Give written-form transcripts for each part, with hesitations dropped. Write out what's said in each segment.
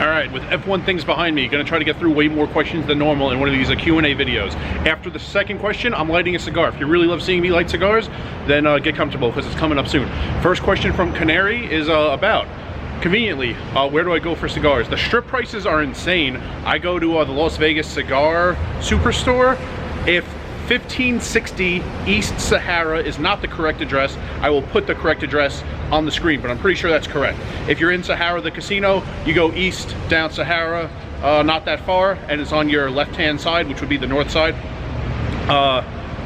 All right, with F1 things behind me, gonna try to get through way more questions than normal in one of these Q&A videos. After the second question, I'm lighting a cigar. If you really love seeing me light cigars, then get comfortable because it's coming up soon. First question from Canary is about, conveniently, where do I go for cigars? The strip prices are insane. I go to the Las Vegas Cigar Superstore. If 1560 East Sahara is not the correct address, I will put the correct address on the screen, but I'm pretty sure that's correct. If you're in Sahara, the casino, you go east down Sahara, not that far, and it's on your left-hand side, which would be the north side.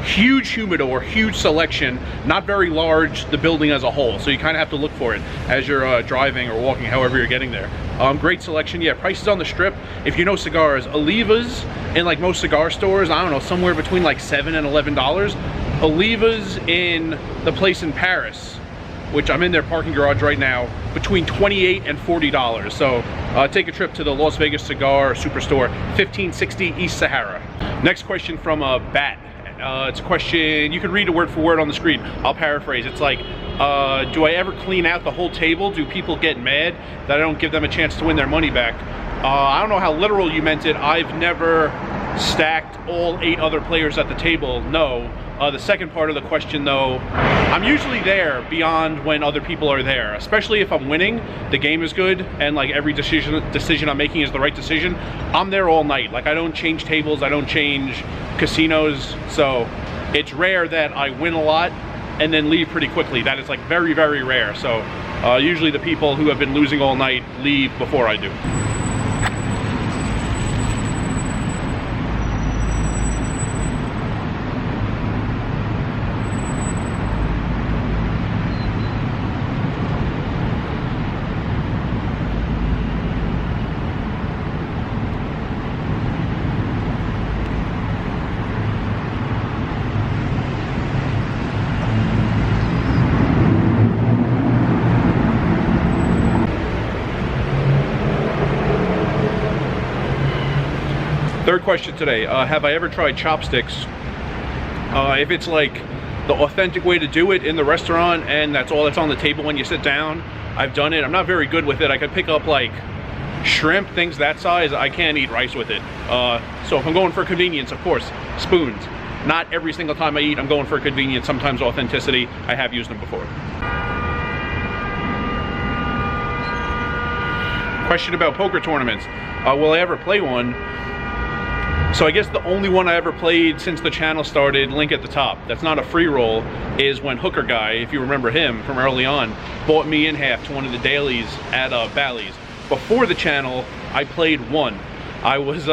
Huge humidor, huge selection, not very large, the building as a whole, so you kind of have to look for it as you're driving or walking, however you're getting there. Great selection. Yeah, prices on the strip, if you know cigars, Olivas in like most cigar stores, I don't know, somewhere between like $7 and $11. Olivas in the place in Paris, which I'm in their parking garage right now, between $28 and $40. So take a trip to the Las Vegas Cigar Superstore, 1560 East Sahara. Next question from Bat. It's a question, you can read it word for word on the screen. I'll paraphrase. It's like, do I ever clean out the whole table? Do people get mad that I don't give them a chance to win their money back? I don't know how literal you meant it. I've never stacked all 8 other players at the table, no. The second part of the question though, I'm usually there beyond when other people are there, especially if I'm winning, the game is good, and like every decision I'm making is the right decision. I'm there all night. Like I don't change tables, I don't change casinos, so it's rare that I win a lot and then leave pretty quickly. That is like very, very rare. So usually the people who have been losing all night leave before I do. Third question today, have I ever tried chopsticks? If it's like the authentic way to do it in the restaurant and that's all that's on the table when you sit down, I've done it. I'm not very good with it. I could pick up like shrimp, things that size. I can't eat rice with it. So if I'm going for convenience, of course, spoons. Not every single time I eat, I'm going for convenience, sometimes authenticity. I have used them before. Question about poker tournaments. Will I ever play one? So I guess the only one I ever played since the channel started, link at the top, that's not a free roll, is when Hooker Guy, if you remember him from early on, bought me in half to one of the dailies at Bally's. Before the channel, I played one. I was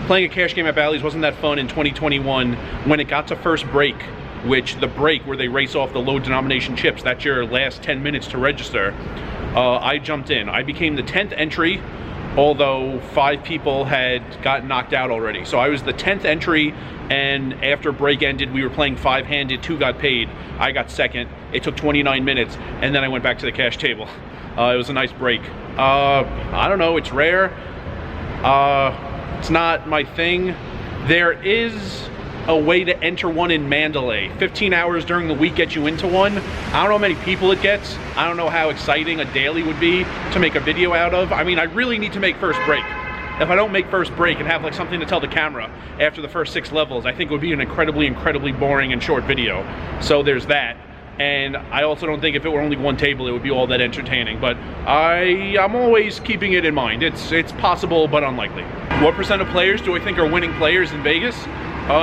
playing a cash game at Bally's, wasn't that fun in 2021. When it got to first break, which the break where they race off the low denomination chips, that's your last 10 minutes to register, I jumped in. I became the 10th entry, although 5 people had gotten knocked out already. So I was the 10th entry, and after break ended, we were playing 5-handed, 2 got paid. I got second. It took 29 minutes, and then I went back to the cash table. It was a nice break. I don't know, it's rare. It's not my thing. There is a way to enter one in Mandalay. 15 hours during the week gets you into one. I don't know how many people it gets. I don't know how exciting a daily would be to make a video out of. I mean, I really need to make first break. If I don't make first break and have like something to tell the camera after the first 6 levels, I think it would be an incredibly boring and short video. So there's that. And I also don't think if it were only one table, it would be all that entertaining. But I'm always keeping it in mind. It's possible, but unlikely. What % of players do I think are winning players in Vegas?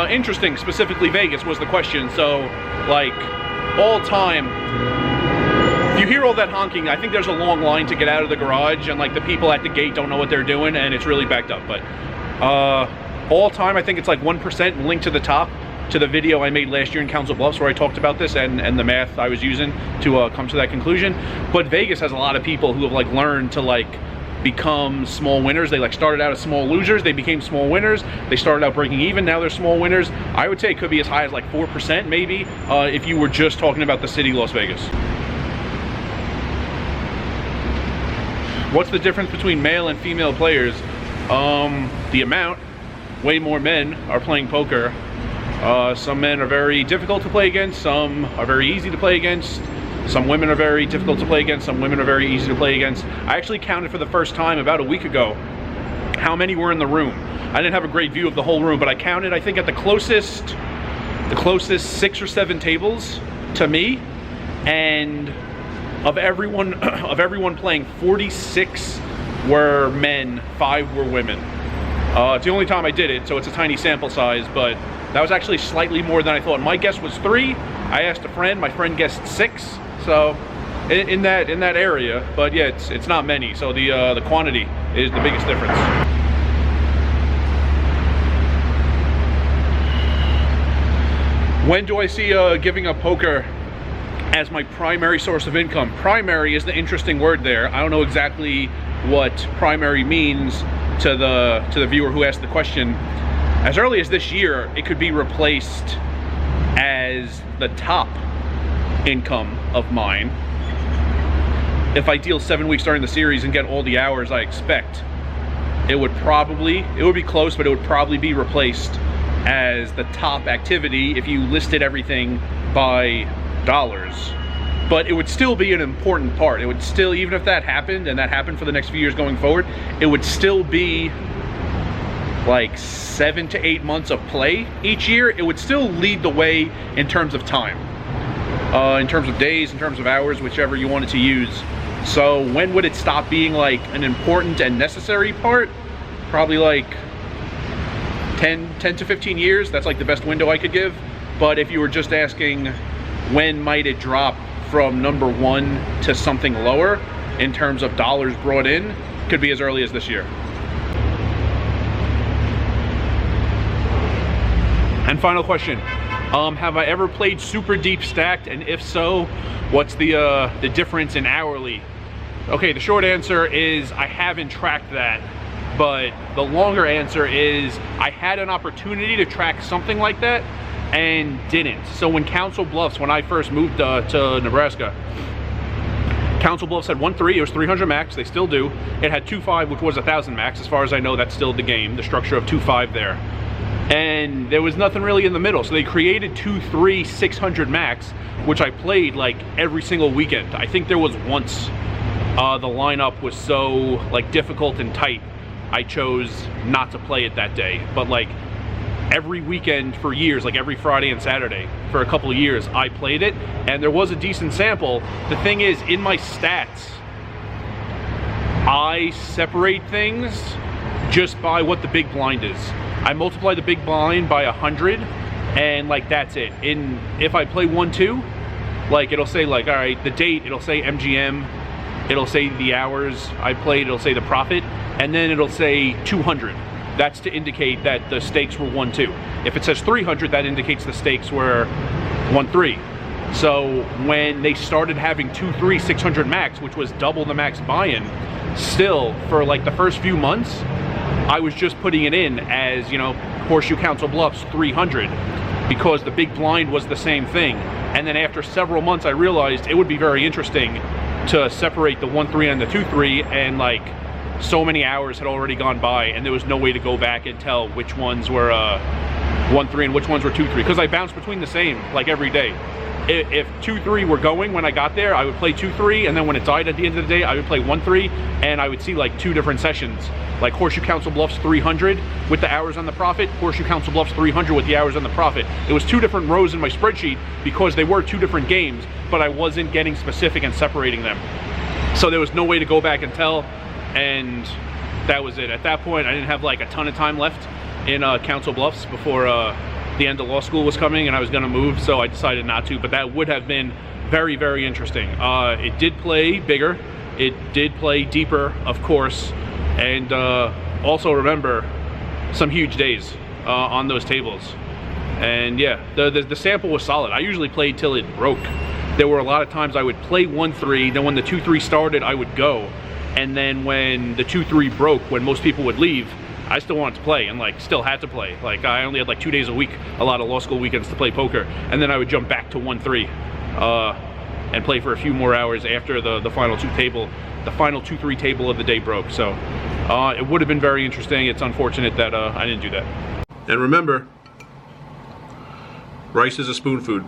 Interesting, specifically Vegas was the question. So, like, all time, if you hear all that honking, I think there's a long line to get out of the garage, and like the people at the gate don't know what they're doing, and it's really backed up. But all time, I think it's like 1%, linked to the top to the video I made last year in Council Bluffs where I talked about this and the math I was using to come to that conclusion. But Vegas has a lot of people who have like learned to like become small winners. They like started out as small losers, they became small winners, they started out breaking even, now they're small winners. I would say it could be as high as like 4% maybe if you were just talking about the city Las Vegas. What's the difference between male and female players? The amount. Way more men are playing poker. Some men are very difficult to play against, some are very easy to play against. Some women are very difficult to play against, some women are very easy to play against. I actually counted for the first time about a week ago how many were in the room. I didn't have a great view of the whole room, but I counted, I think at the closest 6 or 7 tables to me, and of everyone playing, 46 were men, 5 were women. It's the only time I did it, so it's a tiny sample size, but that was actually slightly more than I thought. My guess was 3. I asked a friend, my friend guessed 6, so in that area. But yeah, it's not many, so the quantity is the biggest difference. When do I see giving up poker as my primary source of income? Primary is the interesting word there. I don't know exactly what primary means to the viewer who asked the question. As early as this year, it could be replaced as the top income of mine. If I deal 7 weeks during the series and get all the hours I expect, it would be close, but it would probably be replaced as the top activity if you listed everything by dollars. But it would still be an important part. It would still, even if that happened, and that happened for the next few years going forward, it would still be like 7 to 8 months of play each year. It would still lead the way in terms of time, in terms of days, in terms of hours, whichever you wanted to use. So when would it stop being like an important and necessary part? Probably like 10 to 15 years. That's like the best window I could give. But if you were just asking when might it drop from number 1 to something lower in terms of dollars brought in, could be as early as this year. And final question, have I ever played super deep stacked, and if so, what's the difference in hourly? Okay, the short answer is I haven't tracked that, but the longer answer is I had an opportunity to track something like that and didn't. So when Council Bluffs, when I first moved to Nebraska, Council Bluffs had 1.3, it was 300 max, they still do. It had 2.5, which was 1,000 max. As far as I know, that's still the game, the structure of 2.5 there. And there was nothing really in the middle, so they created 2.3 600 max, which I played like every single weekend. I think there was once the lineup was so like difficult and tight, I chose not to play it that day. But like every weekend for years, like every Friday and Saturday for a couple of years, I played it, and there was a decent sample. The thing is, in my stats, I separate things just by what the big blind is. I multiply the big blind by 100, and like that's it. If I play 1-2, like it'll say like, all right, the date, it'll say MGM, it'll say the hours I played, it'll say the profit, and then it'll say 200. That's to indicate that the stakes were 1-2. If it says 300, that indicates the stakes were 1-3. So when they started having 2-3 600 max, which was double the max buy-in, still for like the first few months, I was just putting it in as, you know, Horseshoe Council Bluffs 300, because the big blind was the same thing. And then after several months, I realized it would be very interesting to separate the 1-3 and the 2-3, and like so many hours had already gone by, and there was no way to go back and tell which ones were 1-3 and which ones were 2-3, because I bounced between the same like every day. If 2-3 were going when I got there, I would play 2-3, and then when it died at the end of the day, I would play 1-3, and I would see like 2 different sessions, like Horseshoe Council Bluffs 300 with the hours on the profit, Horseshoe Council Bluffs 300 with the hours on the profit. It was 2 different rows in my spreadsheet because they were 2 different games, but I wasn't getting specific and separating them. So there was no way to go back and tell, and that was it. At that point, I didn't have like a ton of time left in Council Bluffs before the end of law school was coming and I was gonna move, so I decided not to, but that would have been very, very interesting. It did play bigger, it did play deeper, of course, and also remember some huge days on those tables. And yeah, the sample was solid. I usually played till it broke. There were a lot of times I would play 1-3, then when the 2-3 started, I would go, and then when the 2-3 broke, when most people would leave, I still wanted to play, and like still had to play. Like I only had like 2 days a week, a lot of law school weekends, to play poker, and then I would jump back to 1-3 and play for a few more hours after the final 2-3 table of the day broke. So it would have been very interesting. It's unfortunate that I didn't do that. And remember, rice is a spoon food.